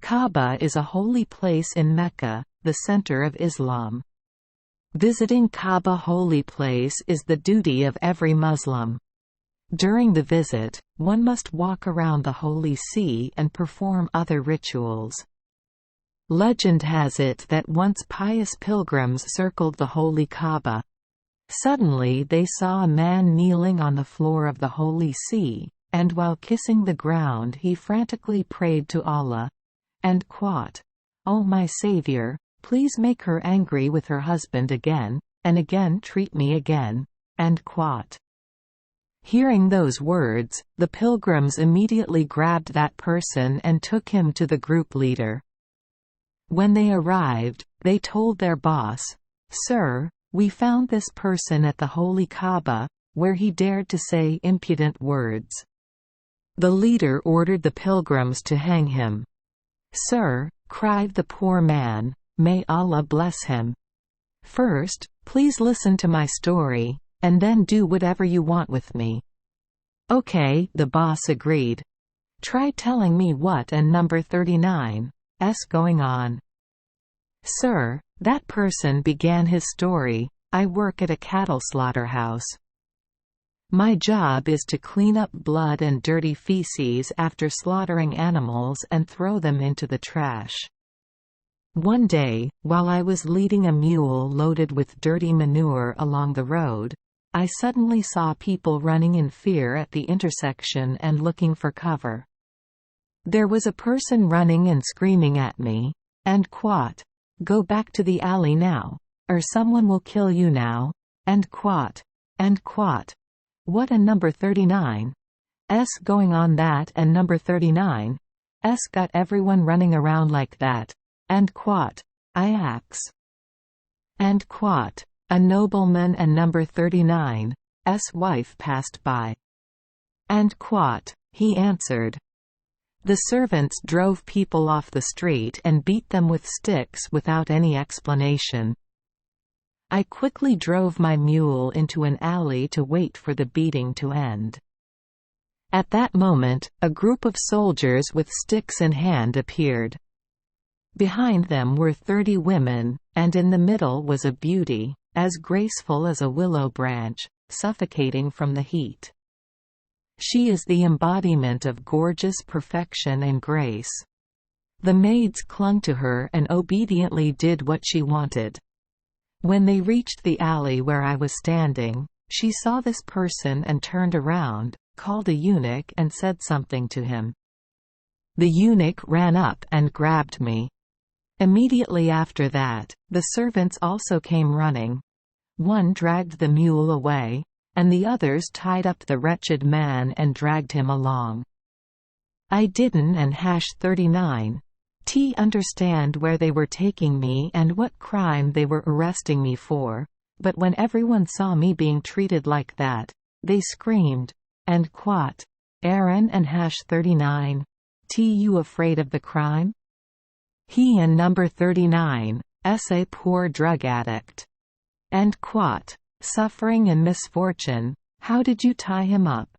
Kaaba is a holy place in Mecca, the center of Islam. Visiting Kaaba holy place is the duty of every Muslim. During the visit, one must walk around the holy see and perform other rituals. Legend has it that once pious pilgrims circled the holy Kaaba. Suddenly they saw a man kneeling on the floor of the holy see, and while kissing the ground he frantically prayed to Allah, and quote, "O my Savior, please make her angry with her husband again, and again treat me again." End quote. Hearing those words, the pilgrims immediately grabbed that person and took him to the group leader. When they arrived, they told their boss, "Sir, we found this person at the holy Kaaba, where he dared to say impudent words." The leader ordered the pilgrims to hang him. "Sir," cried the poor man, "may Allah bless him. First, please listen to my story, and then do whatever you want with me." "Okay," the boss agreed. "Try telling me what and number 39's going on." "Sir," that person began his story, "I work at a cattle slaughterhouse. My job is to clean up blood and dirty feces after slaughtering animals and throw them into the trash. One day, while I was leading a mule loaded with dirty manure along the road, I suddenly saw people running in fear at the intersection and looking for cover. There was a person running and screaming at me, and quote, 'Go back to the alley now, or someone will kill you now,' end quote. End quote. What a number 39's going on that and number 39's got everyone running around like that, end quote. I ax. End quote. A nobleman and number 39's wife passed by. End quote. He answered. The servants drove people off the street and beat them with sticks without any explanation. I quickly drove my mule into an alley to wait for the beating to end. At that moment, a group of soldiers with sticks in hand appeared. Behind them were 30 women, and in the middle was a beauty, as graceful as a willow branch, suffocating from the heat. She is the embodiment of gorgeous perfection and grace. The maids clung to her and obediently did what she wanted. When they reached the alley where I was standing, she saw this person and turned around, called a eunuch and said something to him. The eunuch ran up and grabbed me. Immediately after that, the servants also came running. One dragged the mule away, and the others tied up the wretched man and dragged him along. I didn't and #39 understand where they were taking me and what crime they were arresting me for, but when everyone saw me being treated like that, they screamed, and quote, "Aaron and #39, you afraid of the crime? He and number 39's a poor drug addict. End quote. Suffering and misfortune, how did you tie him up?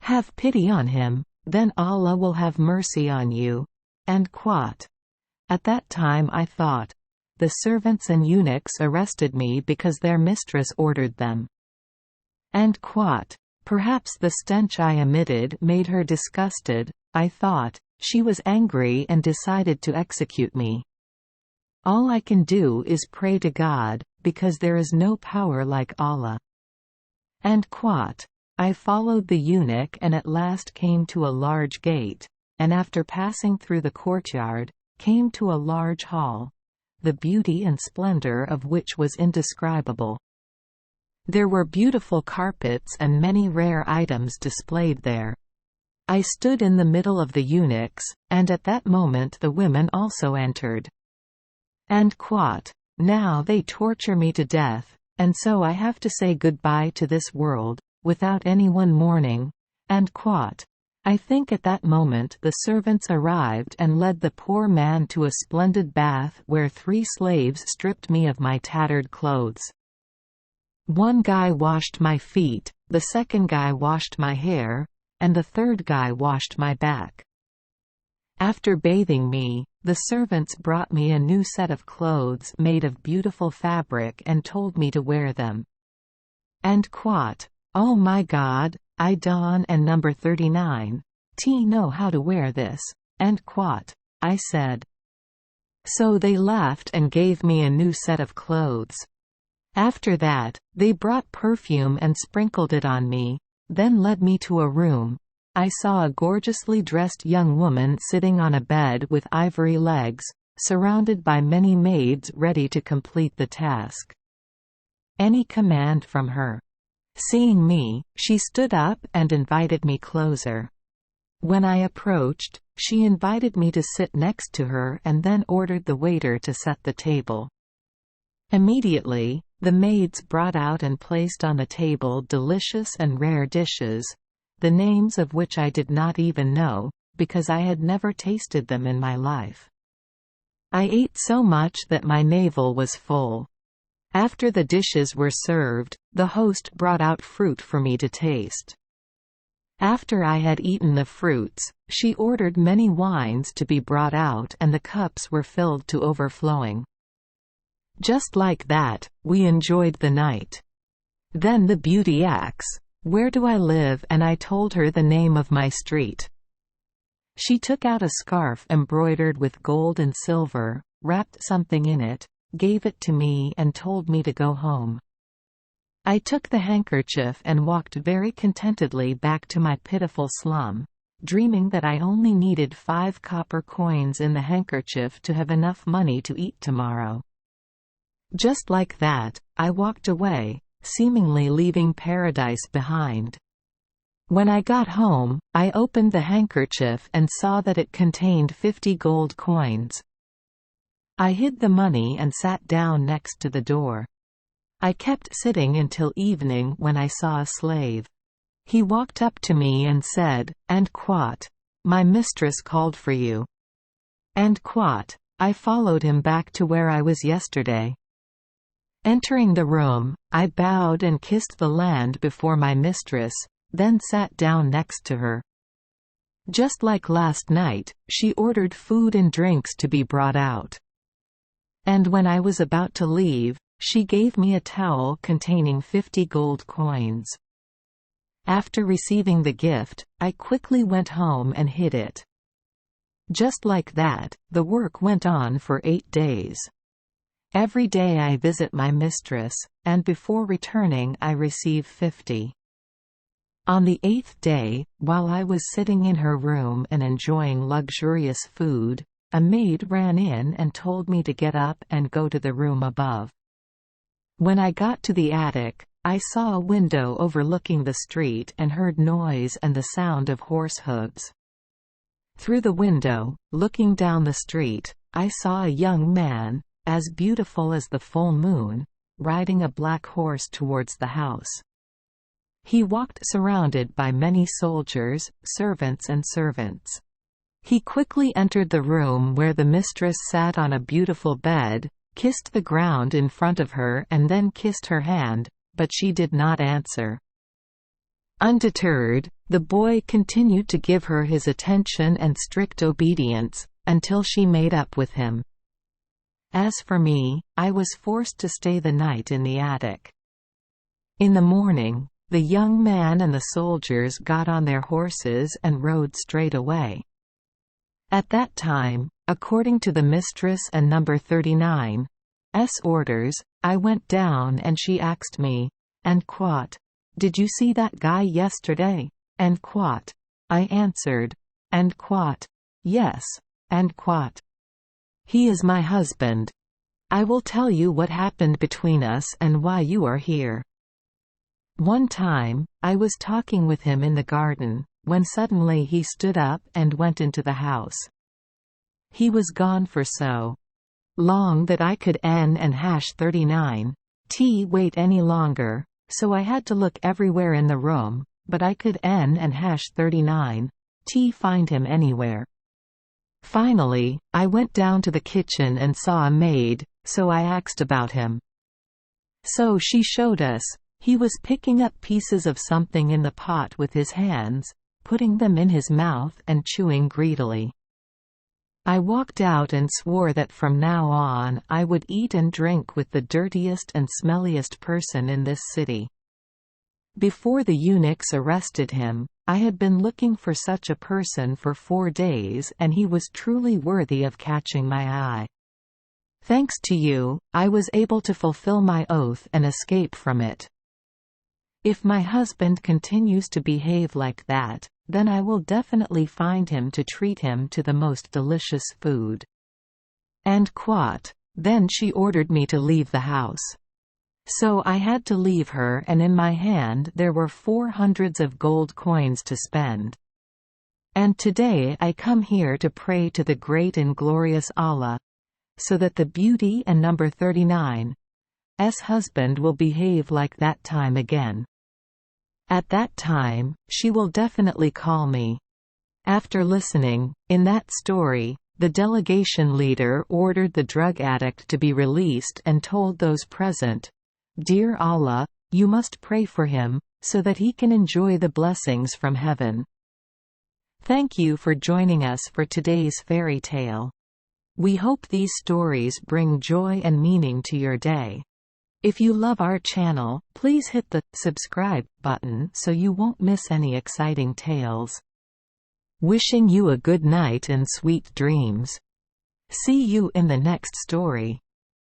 Have pity on him, then Allah will have mercy on you." End quote. At that time I thought, the servants and eunuchs arrested me because their mistress ordered them. End quote. Perhaps the stench I emitted made her disgusted, I thought. She was angry and decided to execute me. All I can do is pray to God, because there is no power like Allah. End quote. I followed the eunuch and at last came to a large gate, and after passing through the courtyard, came to a large hall, the beauty and splendor of which was indescribable. There were beautiful carpets and many rare items displayed there. I stood in the middle of the eunuchs, and at that moment the women also entered. End quote. Now they torture me to death, and so I have to say goodbye to this world, without anyone mourning. End quote. I think at that moment the servants arrived and led the poor man to a splendid bath where 3 slaves stripped me of my tattered clothes. One guy washed my feet, the second guy washed my hair, and the third guy washed my back. After bathing me, the servants brought me a new set of clothes made of beautiful fabric and told me to wear them. And quote, "Oh my God, I don and number 39. Know how to wear this." End quote. I said. So they left and gave me a new set of clothes. After that, they brought perfume and sprinkled it on me, then led me to a room. I saw a gorgeously dressed young woman sitting on a bed with ivory legs, surrounded by many maids ready to complete the task. Any command from her. Seeing me, she stood up and invited me closer. When I approached, she invited me to sit next to her and then ordered the waiter to set the table. Immediately, the maids brought out and placed on the table delicious and rare dishes, the names of which I did not even know, because I had never tasted them in my life. I ate so much that my navel was full. After the dishes were served, the host brought out fruit for me to taste. After I had eaten the fruits, she ordered many wines to be brought out and the cups were filled to overflowing. Just like that, we enjoyed the night. Then the beauty asks, "Where do I live?" and I told her the name of my street. She took out a scarf embroidered with gold and silver, wrapped something in it, gave it to me and told me to go home. I took the handkerchief and walked very contentedly back to my pitiful slum, dreaming that I only needed 5 copper coins in the handkerchief to have enough money to eat tomorrow. Just like that, I walked away, seemingly leaving paradise behind. When I got home, I opened the handkerchief and saw that it contained 50 gold coins. I hid the money and sat down next to the door. I kept sitting until evening when I saw a slave. He walked up to me and said, "And quote, my mistress called for you." And quote, I followed him back to where I was yesterday. Entering the room, I bowed and kissed the land before my mistress, then sat down next to her. Just like last night, she ordered food and drinks to be brought out. And when I was about to leave, she gave me a towel containing 50 gold coins. After receiving the gift, I quickly went home and hid it. Just like that, the work went on for 8 days. Every day I visit my mistress, and before returning I receive 50. On the 8th day, while I was sitting in her room and enjoying luxurious food, a maid ran in and told me to get up and go to the room above. When I got to the attic, I saw a window overlooking the street and heard noise and the sound of horse hooves. Through the window, looking down the street, I saw a young man, as beautiful as the full moon, riding a black horse towards the house. He walked surrounded by many soldiers, servants and servants. He quickly entered the room where the mistress sat on a beautiful bed, kissed the ground in front of her and then kissed her hand, but she did not answer. Undeterred, the boy continued to give her his attention and strict obedience, until she made up with him. As for me, I was forced to stay the night in the attic. In the morning, the young man and the soldiers got on their horses and rode straight away. At that time, according to the mistress and number 39's orders, I went down and she asked me, "And quote, did you see that guy yesterday?" And quote, I answered, "And quote, yes, and quote. He is my husband. I will tell you what happened between us and why you are here." One time, I was talking with him in the garden, when suddenly he stood up and went into the house. He was gone for so long that I could n and hash 39 wait any longer, so I had to look everywhere in the room, but I could n and hash 39 find him anywhere. Finally, I went down to the kitchen and saw a maid, so I asked about him. So she showed us, he was picking up pieces of something in the pot with his hands, putting them in his mouth and chewing greedily. I walked out and swore that from now on I would eat and drink with the dirtiest and smelliest person in this city. Before the eunuchs arrested him, I had been looking for such a person for 4 days, and he was truly worthy of catching my eye. Thanks to you, I was able to fulfill my oath and escape from it. If my husband continues to behave like that, then I will definitely find him to treat him to the most delicious food." And quote. Then she ordered me to leave the house. So I had to leave her, and in my hand there were 400 of gold coins to spend. And today I come here to pray to the great and glorious Allah, so that the beauty and number 39's husband will behave like that time again. At that time, she will definitely call me. After listening, in that story, the delegation leader ordered the drug addict to be released and told those present, "Dear Allah, you must pray for him, so that he can enjoy the blessings from heaven." Thank you for joining us for today's fairy tale. We hope these stories bring joy and meaning to your day. If you love our channel, please hit the subscribe button so you won't miss any exciting tales. Wishing you a good night and sweet dreams. See you in the next story.